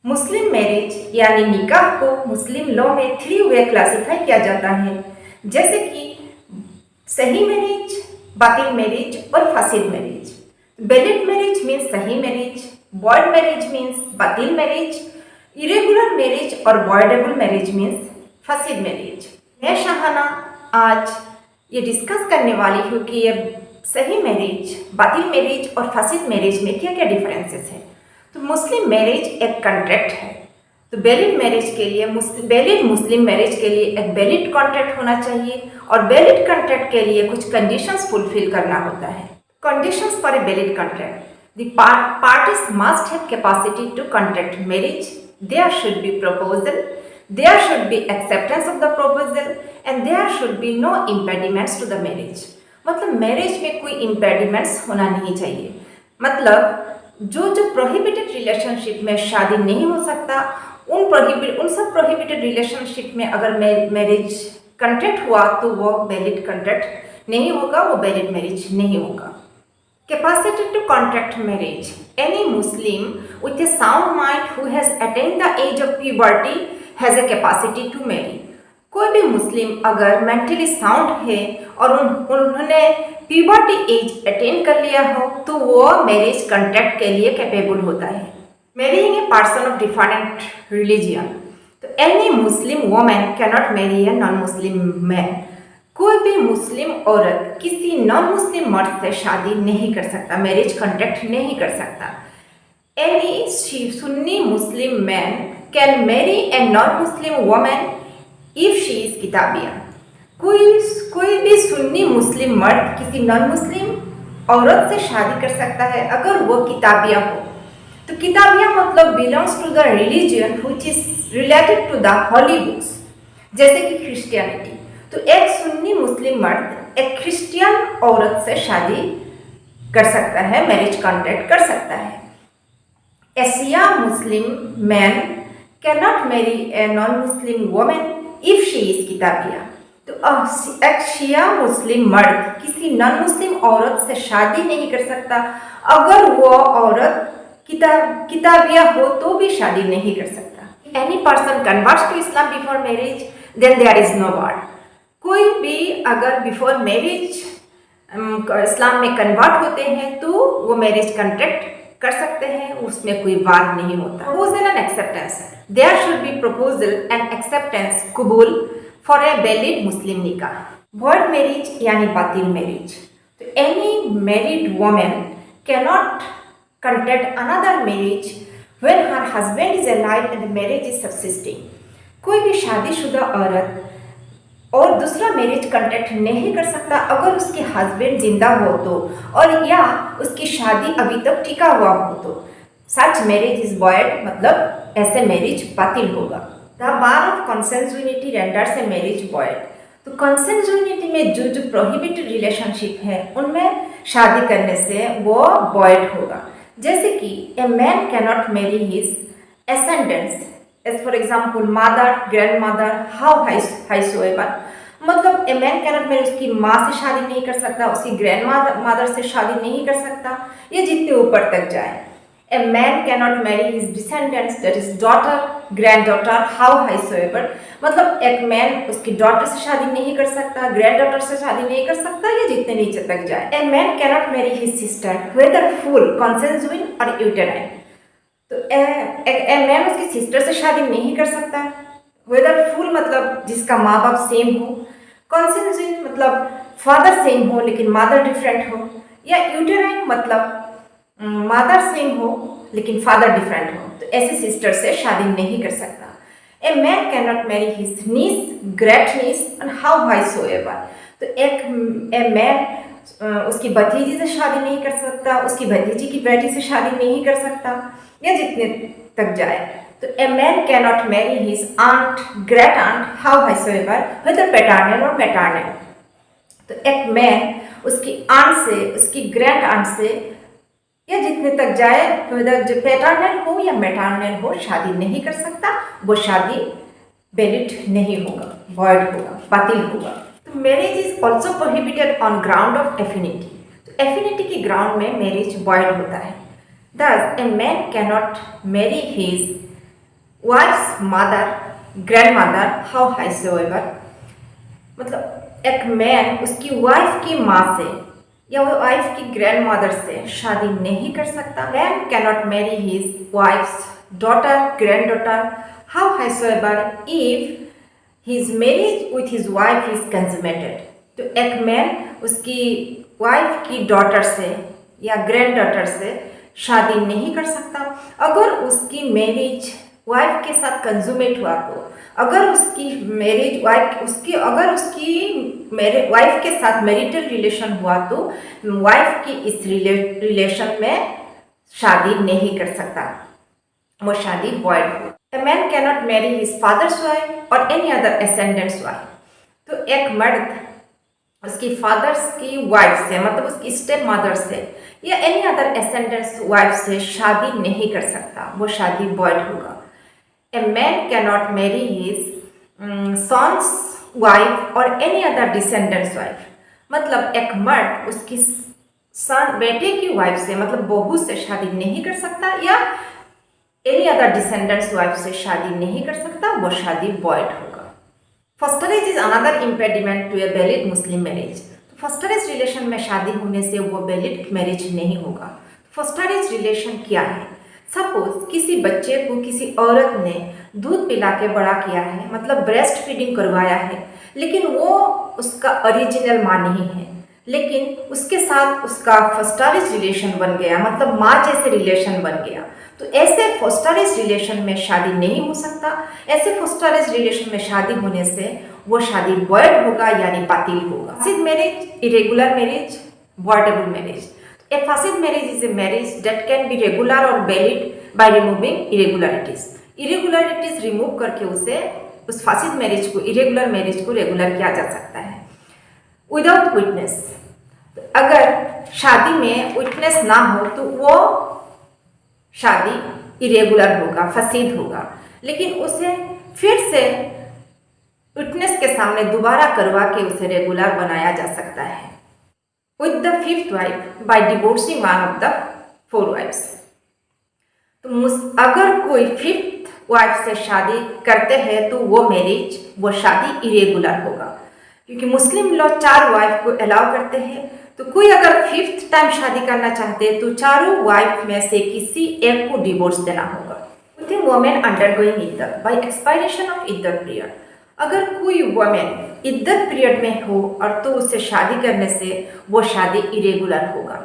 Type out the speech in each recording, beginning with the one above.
मुस्लिम marriage यानी निकाह को मुस्लिम लॉ में 3 वे क्लासिफाई किया जाता है, जैसे कि सही मैरिज, बातिल मैरिज और फासिद मैरिज। वैलिड मैरिज मीन्स सही मैरिज, वॉइड मैरिज मीन्स बातिल मैरिज, इरेगुलर मैरिज और वॉइडेबल मैरिज मीन्स फासिद मैरिज। मैं शाहाना आज ये डिस्कस करने वाली हूँ कि ये सही मैरिज, बातिल मैरिज और फासिद मैरिज में क्या क्या डिफरेंसेस है। तो मुस्लिम मैरिज एक कॉन्ट्रैक्ट है, तो वैलिड मैरिज के लिए वैलिड मुस्लिम मैरिज के लिए एक वैलिड कॉन्ट्रैक्ट होना चाहिए और वैलिड कॉन्ट्रैक्ट के लिए कुछ कंडीशंस फुलफिल करना होता है। Conditions for a valid contract: the parties must have capacity to contract marriage, there should be proposal, there should be acceptance of the proposal and there should be no impediments to the marriage। मतलब marriage में कोई impediments होना नहीं चाहिए। मतलब जो prohibited relationship में शादी नहीं हो सकता, उन सब प्रोहिबिटेड रिलेशनशिप में अगर मैरिज कॉन्ट्रैक्ट हुआ तो वो वैलिड कॉन्ट्रैक्ट नहीं होगा, वो वैलिड मैरिज नहीं होगा। Capacity to contract marriage: any Muslim with a sound mind who has attained the age of puberty has a capacity to marry। कोई भी मुस्लिम अगर मेंटली साउंड है और उन्होंने प्यूबर्टी एज अटेन कर लिया हो तो वो मैरिज कॉन्ट्रैक्ट के लिए कैपेबल होता है। Marrying a person of different religion: तो any Muslim women cannot marry a non Muslim man. कोई भी मुस्लिम औरत किसी नॉन मुस्लिम मर्द से शादी नहीं कर सकता, मैरिज कॉन्ट्रैक्ट नहीं कर सकता। Any Sunni Muslim man can marry a non Muslim women if she is किताबिया। कोई भी सुन्नी मुस्लिम मर्द किसी नॉन मुस्लिम औरत से शादी कर सकता है अगर वो किताबिया हो। तो किताबिया मतलब belongs to the religion which is related to the holy books, जैसे कि क्रिश्चियनिटी। तो एक सुन्नी मुस्लिम मर्द एक क्रिश्चियन औरत से शादी कर सकता है, मैरिज कॉन्ट्रैक्ट कर सकता है। A Shia Muslim man can not marry a non Muslim women if she is किताबिया। तो एक शिया मुस्लिम मर्द किसी नॉन मुस्लिम औरत से शादी नहीं कर सकता अगर वो औरत किताबिया हो तो भी शादी नहीं कर सकता। Any person converts to Islam before marriage then there is no bar. कोई भी अगर बिफोर मैरिज इस्लाम में कन्वर्ट होते हैं तो वो मैरिज कॉन्ट्रैक्ट कर सकते हैं, उसमें कोई वाद नहीं होता। Proposal and acceptance: there should be proposal and acceptance कबूल for a valid Muslim nikah. Void marriage यानी बातिल मैरिज: तो any married women cannot contract another marriage when her husband is alive and marriage is subsisting. कोई भी शादीशुदा औरत और दूसरा मैरिज कॉन्ट्रैक्ट नहीं कर सकता अगर उसके हस्बैंड जिंदा हो तो, और या उसकी शादी अभी तक टिका हुआ हो तो। सच मैरिज इज वॉइड मतलब ऐसे मैरिज बातिल होगा। The bar of consanguinity renders a marriage void. तो कंसेंजुइनिटी में जो प्रोहिबिटेड रिलेशनशिप है उनमें शादी करने से वो वॉइड होगा। जैसे कि a man cannot marry his ascendants as for example mother, grandmother, how howsoever। मतलब ए मैन कैनॉट मैरी उसकी माँ से शादी नहीं कर सकता, उसकी ग्रैंड मदर से शादी नहीं कर सकता, ये जितने ऊपर तक जाए। A man cannot marry his descendants that is daughter, grand daughter, how howsoever। मतलब एक मैन उसकी डॉटर से शादी नहीं कर सकता, ग्रैंड डॉटर से शादी नहीं कर सकता, ये जितने नीचे तक जाए। A man cannot marry his sister whether full consanguine और यूटेराइन। तो ए मैन उसकी सिस्टर से शादी नहीं कर सकता, वेदर फुल मतलब जिसका माँ बाप सेम हो, कंसेंजुइन मतलब फादर सेम हो लेकिन मदर डिफरेंट हो, या यूटेराइन मतलब मदर सेम हो लेकिन फादर डिफरेंट हो। तो ऐसे सिस्टर से शादी नहीं कर सकता। A man can not marry his niece, great niece and how howsoever। तो ए मैन उसकी भतीजी से शादी नहीं कर सकता, उसकी भतीजी की बेटी से शादी नहीं कर सकता, या जितने तक जाए। तो a man can not marry his aunt, great aunt, how howsoever whether paternal और मैटर्नल। तो एक मैन उसकी आंट से, उसकी ग्रैंड आंट से, या जितने तक जाए whether जो पैटर्नल हो या मैटर्नल हो शादी नहीं कर सकता, वो शादी वैलिड नहीं होगा, वॉइड होगा, बातिल होगा। तो marriage is also prohibited on ground of affinity. तो एफिनिटी के ग्राउंड में मैरिज वॉइड होता है। Thus, a man cannot marry his wife's mother, grand mother, how howsoever, मतलब एक मैन उसकी वाइफ की माँ से या वो वाइफ की ग्रैंड मदर से शादी नहीं कर सकता। Man cannot marry his wife's daughter, grand daughter, how howsoever if his marriage with his wife is consummated. तो एक मैन उसकी वाइफ की डॉटर से या ग्रैंड डॉटर से शादी नहीं कर सकता अगर उसकी मैरिज वाइफ के साथ कंज्यूमेट हुआ। तो अगर उसकी मैरिज वाइफ के साथ मैरिटल रिलेशन हुआ तो वाइफ की इस रिलेशन में शादी नहीं कर सकता, वो शादी वॉइड हो। A man cannot marry his father's wife or any other ascendant's wife। तो एक मर्द उसकी फादर्स की वाइफ से मतलब उसकी स्टेप मदर से या एनी अदर एसेंडेंट्स वाइफ से शादी नहीं कर सकता, वो शादी वॉइड होगा। A man cannot marry his son's wife और एनी अदर डिसेंडेंट्स वाइफ, मतलब एक मर्द उसकी सन बेटे की वाइफ से मतलब बहू से शादी नहीं कर सकता या एनी अदर डिसेंडेंट्स वाइफ से शादी नहीं कर सकता, वो शादी वॉइड होगा। Fosterage is another impediment to a valid Muslim marriage. Fosterage relation में शादी होने से वो वैलिड मैरिज नहीं होगा। फॉस्टरेज रिलेशन क्या है? सपोज किसी बच्चे को किसी औरत ने दूध पिला के बड़ा किया है, मतलब ब्रेस्ट फीडिंग करवाया है, लेकिन वो उसका ओरिजिनल माँ नहीं है, लेकिन उसके साथ उसका फॉस्टरेज रिलेशन बन गया, मतलब माँ जैसे रिलेशन बन गया। तो ऐसे फॉस्टरेज रिलेशन में शादी नहीं हो सकता। ऐसे फॉस्टरेज रिलेशन में शादी होने से वो शादी वॉइड होगा यानी बातिल होगा। Fasid marriage, irregular marriage, voidable marriage. A facid marriage is a marriage that can be regular or valid by removing irregularities। irregularities remove करके उस फासिद मैरिज को, इरेगुलर मैरिज को रेगुलर किया जा सकता है। विदाउट विटनेस, अगर शादी में विटनेस ना हो तो वो शादी इरेगुलर होगा, फसीद होगा, लेकिन उसे फिर से विटनेस के सामने दोबारा करवा के उसे रेगुलर बनाया जा सकता है। With the fifth wife by divorcing one of the four wives। तो अगर कोई फिफ्थ वाइफ से शादी करते हैं तो वो मैरिज, वो शादी इरेगुलर होगा, क्योंकि मुस्लिम लॉ 4 वाइफ को अलाउ करते हैं। तो कोई अगर फिफ्थ टाइम शादी करना चाहते हैं तो चारों वाइफ में से किसी एक को डिवोर्स देना होगा। With a woman undergoing iddat by expiration of iddat period, अगर कोई वुमेन इद्दत पीरियड में हो और तो उससे शादी करने से वो शादी इरेगुलर होगा।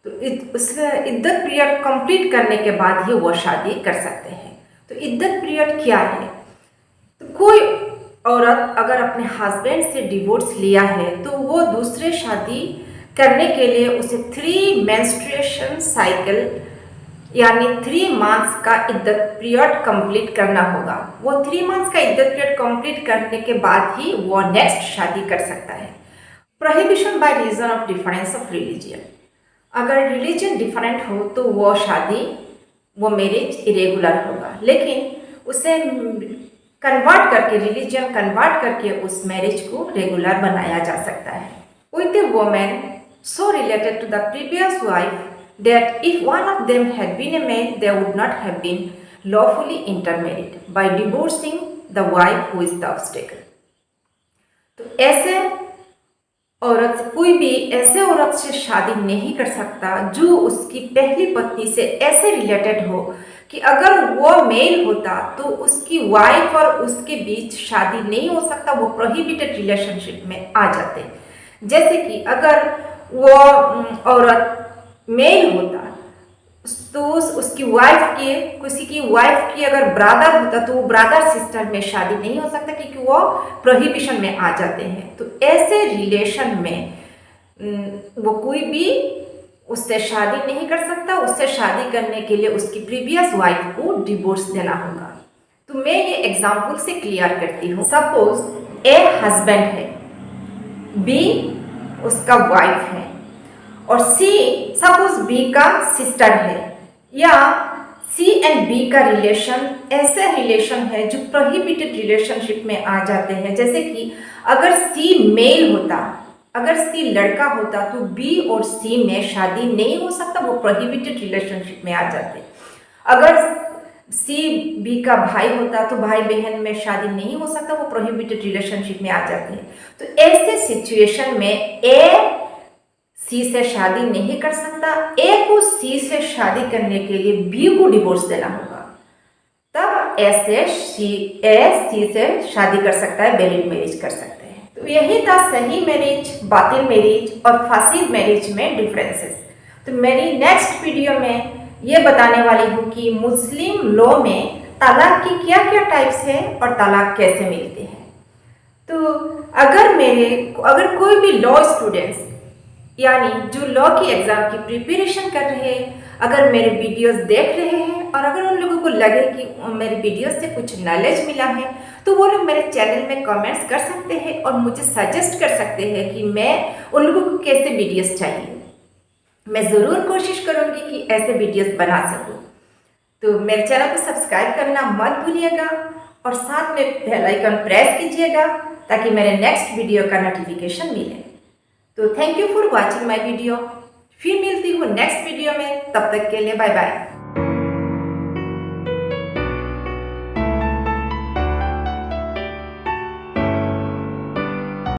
तो उस इद्दत पीरियड कंप्लीट करने के बाद ही वो शादी कर सकते हैं। तो इद्दत पीरियड क्या है? तो कोई औरत अगर अपने हस्बैंड से डिवोर्स लिया है तो वो दूसरे शादी करने के लिए उसे 3 मेंस्ट्रुएशन साइकिल यानी 3 मंथ्स का इद्दत पीरियड कंप्लीट करना होगा। वो 3 मंथ्स का इद्दत पीरियड कंप्लीट करने के बाद ही वो नेक्स्ट शादी कर सकता है। Prohibition by reason of difference of religion, अगर रिलीजन डिफरेंट हो तो वो शादी, वो मैरिज इरेगुलर होगा, लेकिन उसे कन्वर्ट करके, रिलीजन कन्वर्ट करके उस मैरिज को रेगुलर बनाया जा सकता है। With A women so related to the previous wife that if one of them had been a man, they would not have been lawfully intermarried by divorcing the wife who is the obstacle। तो ऐसे औरत, कोई भी ऐसे औरत से शादी नहीं कर सकता जो उसकी पहली पत्नी से ऐसे रिलेटेड हो कि अगर वो मेल होता तो उसकी वाइफ और उसके बीच शादी नहीं हो सकता, वो प्रोहिबिटेड रिलेशनशिप में आ जाते। जैसे कि अगर वो औरत मेल होता तो उसकी वाइफ के, किसी की वाइफ की अगर ब्रदर होता तो वो ब्रदर सिस्टर में शादी नहीं हो सकता क्योंकि वो प्रोहिबिशन में आ जाते हैं। तो ऐसे रिलेशन में वो कोई भी उससे शादी नहीं कर सकता। उससे शादी करने के लिए उसकी प्रीवियस वाइफ को डिवोर्स देना होगा। तो मैं ये एग्जाम्पल से क्लियर करती हूँ। सपोज ए हस्बैंड है, बी उसका वाइफ है और सी सपोज बी का सिस्टर है, या सी एंड बी का रिलेशन ऐसे रिलेशन है जो प्रोहिबिटेड रिलेशनशिप में आ जाते हैं। जैसे कि अगर सी मेल होता, अगर सी लड़का होता तो बी और सी में शादी नहीं हो सकता, वो प्रोहिबिटेड रिलेशनशिप में आ जाते। अगर सी बी का भाई होता तो भाई बहन में शादी नहीं हो सकता, वो प्रोहिबिटेड रिलेशनशिप में आ जाती है। तो ऐसे सिचुएशन में ए सी से शादी नहीं कर सकता, ए को सी से शादी करने के लिए बी को डिवोर्स देना होगा, तब ए सी से शादी कर सकता है, वैलिड मैरिज कर सकते हैं। तो यही था सही मैरिज, बातिल मैरिज और फासिद मैरिज में डिफरेंसेस। तो मेरी नेक्स्ट वीडियो में ये बताने वाली हूँ कि मुस्लिम लॉ में तलाक की क्या क्या टाइप्स है और तलाक कैसे मिलते हैं। तो अगर कोई भी लॉ स्टूडेंट्स यानी जो लॉ की एग्ज़ाम की प्रिपरेशन कर रहे हैं, अगर मेरे वीडियोस देख रहे हैं और अगर उन लोगों को लगे कि मेरे वीडियोस से कुछ नॉलेज मिला है, तो वो लोग मेरे चैनल में कमेंट्स कर सकते हैं और मुझे सजेस्ट कर सकते हैं कि मैं उन लोगों को कैसे वीडियोस चाहिए। मैं ज़रूर कोशिश करूँगी कि ऐसे वीडियोस बना सकूँ। तो मेरे चैनल को सब्सक्राइब करना मत भूलिएगा और साथ में बेल आइकन प्रेस कीजिएगा ताकि मेरे नेक्स्ट वीडियो का नोटिफिकेशन मिले। तो thank you for watching my video. फिर मिलती हूँ नेक्स्ट वीडियो में, तब तक के लिए बाय बाय।